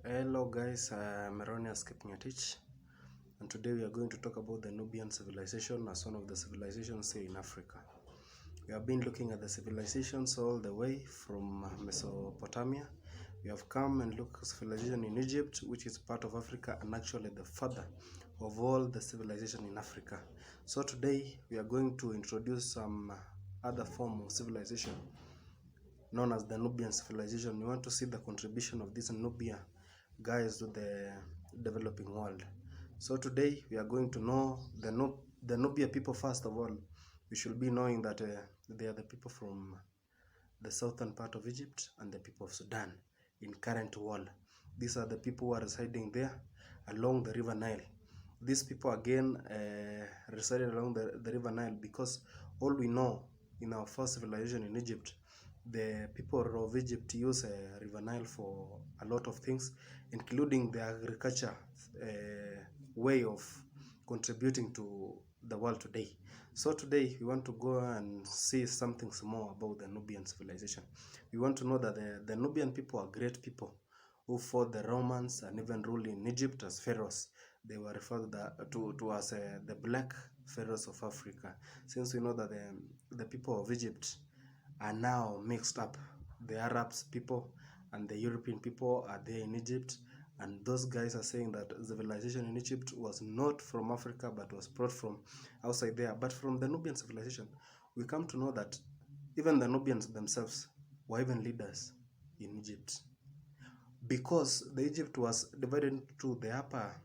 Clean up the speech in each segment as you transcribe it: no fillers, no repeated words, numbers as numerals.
Hello guys, I'm Erroneous Kipngetich, and today we are going to talk about the Nubian civilization as one of the civilizations here in Africa. We have been looking at the civilizations all the way from Mesopotamia. We have come and looked at civilization in Egypt, which is part of Africa and actually the father of all the civilization in Africa. So today we are going to introduce some other form of civilization known as the Nubian civilization. We want to see the contribution of this Nubia guys to the developing world. So today we are going to know the Nubia people. First of all, we should be knowing that they are the people from the southern part of Egypt and the people of Sudan in current world. These are the people who are residing there along the river Nile. These people again resided along the river Nile because all we know in our first civilization in Egypt, the people of Egypt use river Nile for a lot of things, including the agriculture way of contributing to the world today. So today we want to go and see something more about the Nubian civilization. We want to know that the Nubian people are great people who fought the Romans and even ruled in Egypt as pharaohs. They were referred to as the black pharaohs of Africa, since we know that the people of Egypt are now mixed up. The Arabs people and the European people are there in Egypt, and those guys are saying that civilization in Egypt was not from Africa but was brought from outside there. But from the Nubian civilization, we come to know that even the Nubians themselves were even leaders in Egypt, because the Egypt was divided into the upper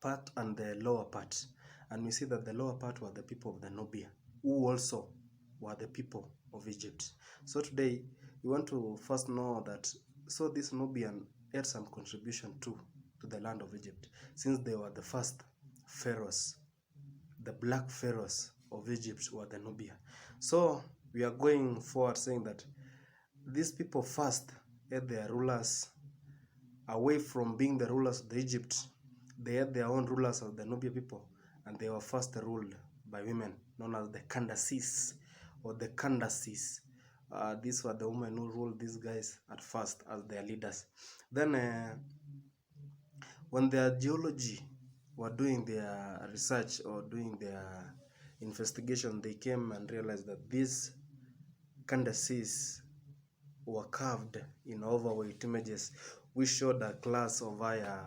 part and the lower part, and we see that the lower part were the people of the Nubia, who also were the people of Egypt. So today we want to first know that so this Nubian had some contribution too to the land of Egypt, since they were the first pharaohs. The black pharaohs of Egypt were the Nubia. So we are going forward saying that these people first had their rulers away from being the rulers of the Egypt. They had their own rulers of the Nubia people, and they were first ruled by women known as the Candaces or the Candaces. These were the women who ruled these guys at first as their leaders. Then when their geology were doing their research or doing their investigation, they came and realized that these Candaces were carved in overweight images, which showed a class of higher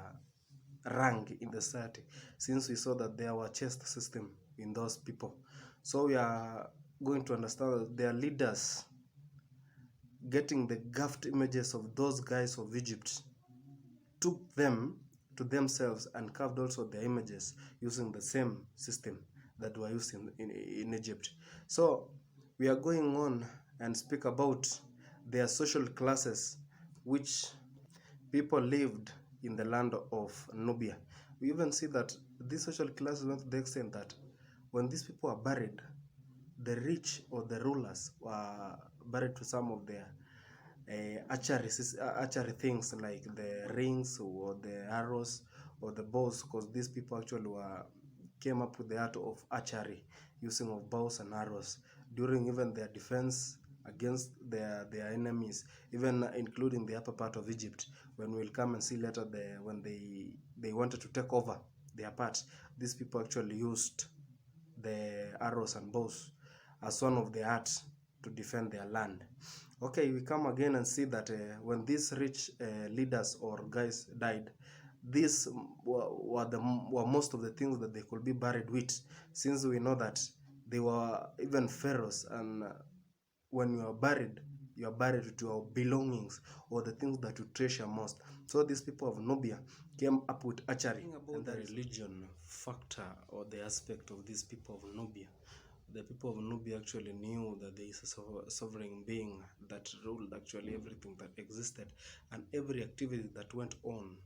rank in the society, since we saw that there were caste system in those people. So we are going to understand that their leaders getting the gaffed images of those guys of Egypt took them to themselves and carved also their images using the same system that were used in Egypt. So we are going on and speak about their social classes, which people lived in the land of Nubia. We even see that these social classes went to the extent that when these people are buried, the rich or the rulers were buried to some of their archery things like the rings or the arrows or the bows, because these people actually came up with the art of archery using of bows and arrows during even their defense against their enemies, even including the upper part of Egypt. When we'll come and see later, when they wanted to take over their part, these people actually used the arrows and bows as one of the arts to defend their land. Okay, we come again and see that when these rich leaders or guys died, these were most of the things that they could be buried with, since we know that they were even pharaohs, and when you are buried with your belongings or the things that you treasure most. So these people of Nubia came up with archery. And the religion factor or the aspect of these people of Nubia, the people of Nubia actually knew that there is a sovereign being that ruled actually everything that existed and every activity that went on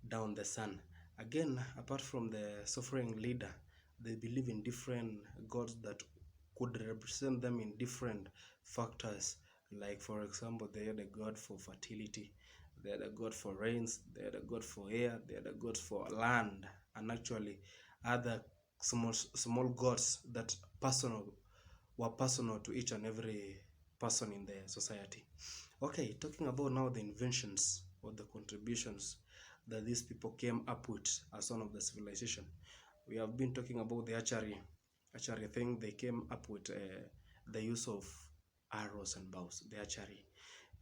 down the sun. Again, apart from the sovereign leader, they believe in different gods that could represent them in different factors. Like, for example, they had a god for fertility, they had a god for rains, they had a god for air, they had a god for land, and actually other small gods that were personal to each and every person in the society. Okay, talking about now the inventions or the contributions that these people came up with as one of the civilization. We have been talking about the archery thing. They came up with the use of arrows and bows, the archery.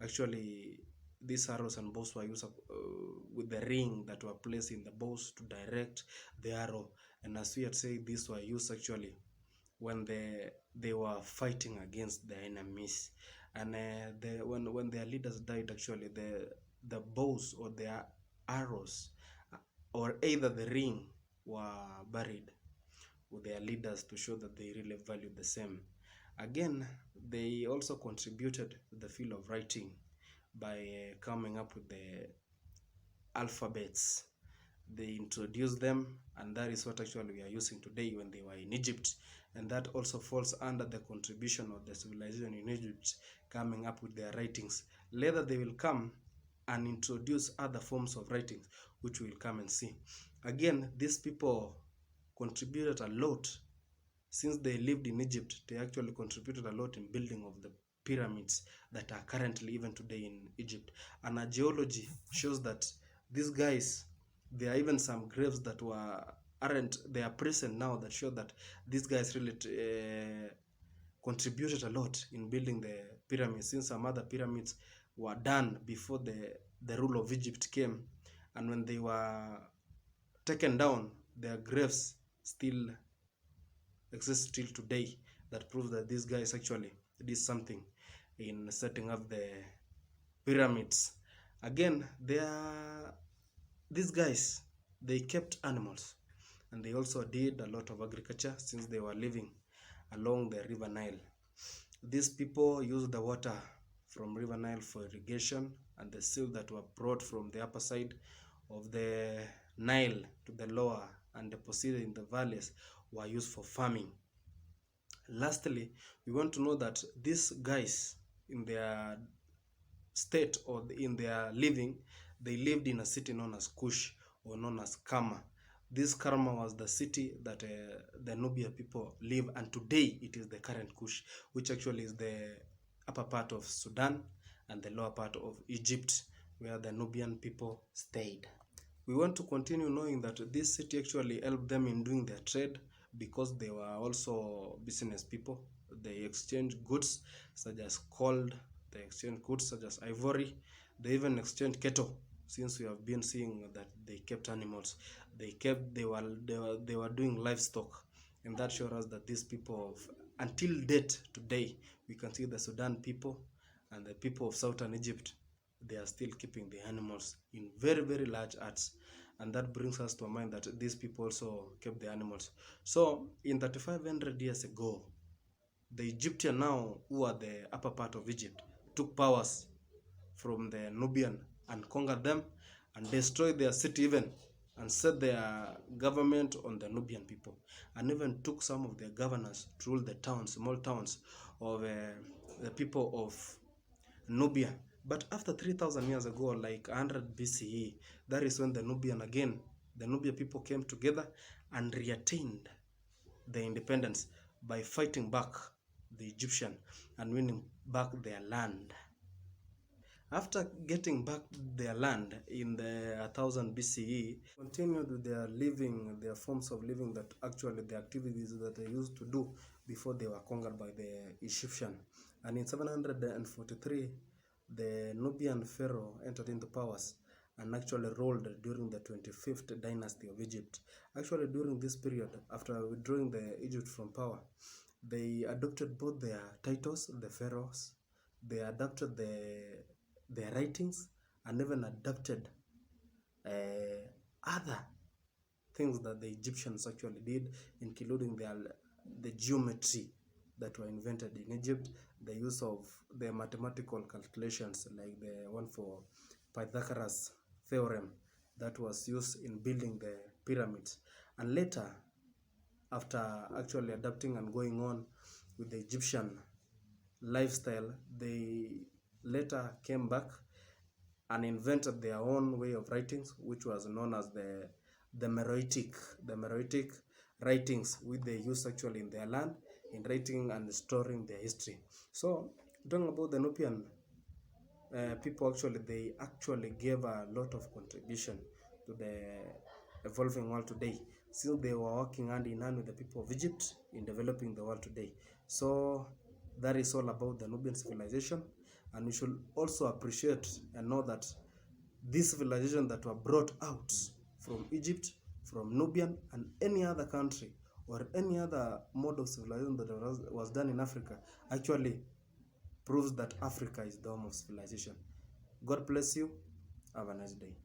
Actually, these arrows and bows were used with the ring that were placed in the bows to direct the arrow. And as we had said, these were used actually when they were fighting against the enemies. And when their leaders died, actually the bows or their arrows or either the ring were buried with their leaders to show that they really valued the same. Again, they also contributed to the field of writing by coming up with the alphabets. They introduced them, and that is what actually we are using today when they were in Egypt. And that also falls under the contribution of the civilization in Egypt coming up with their writings. Later they will come and introduce other forms of writings, which we'll come and see. Again, these people contributed a lot. Since they lived in Egypt, they actually contributed a lot in building of the pyramids that are currently even today in Egypt. And archaeology shows that these guys, there are even some graves that they are present now that show that these guys really contributed a lot in building the pyramids, since some other pyramids were done before the rule of Egypt came. And when they were taken down, their graves still exist till today. That proves that these guys actually did something in setting up the pyramids. Again, these guys, they kept animals, and they also did a lot of agriculture since they were living along the river Nile. These people used the water from river Nile for irrigation, and the silt that were brought from the upper side of the Nile to the lower and deposited in the valleys were used for farming. Lastly, we want to know that these guys, in their state or in their living, they lived in a city known as Kush or known as Kama. This Kama was the city that the Nubian people live, and today it is the current Kush, which actually is the upper part of Sudan and the lower part of Egypt, where the Nubian people stayed. We want to continue knowing that this city actually helped them in doing their trade, because they were also business people. They exchanged goods such as gold, they exchanged goods such as ivory, they even exchanged cattle, since we have been seeing that they kept animals. They were doing livestock, and that shows us that these people until date today, we can see the Sudan people and the people of southern Egypt, they are still keeping the animals in very, very large herds. And that brings us to a mind that these people also kept the animals. So in 3500 years ago, the Egyptian now, who are the upper part of Egypt, took powers from the Nubian and conquered them and destroyed their city even, and set their government on the Nubian people, and even took some of their governors to rule the towns, small towns of the people of Nubia. But after 3000 years ago, like 100 BCE, that is when the Nubian people came together and reattained the independence by fighting back the Egyptian and winning back their land. After getting back their land in the 1000 BCE, continued with their living, their forms of living, that actually the activities that they used to do before they were conquered by the Egyptian. And in 743, the Nubian pharaoh entered into powers and actually ruled during the 25th dynasty of Egypt. Actually, during this period, after withdrawing the Egypt from power, they adopted both their titles, the pharaohs, they adopted their writings, and even adopted other things that the Egyptians actually did, including the geometry that were invented in Egypt, the use of the mathematical calculations like the one for Pythagoras theorem that was used in building the pyramids. And later, after actually adapting and going on with the Egyptian lifestyle, they later came back and invented their own way of writings, which was known as the Meroitic writings, which they used actually in their land in writing and storing their history. So talking about the Nubian people actually gave a lot of contribution to the evolving world today, since they were working hand in hand with the people of Egypt in developing the world today. So that is all about the Nubian civilization, and we should also appreciate and know that these civilizations that were brought out from Egypt, from Nubian, and any other country or any other mode of civilization that was done in Africa actually proves that Africa is the home of civilization. God bless you. Have a nice day.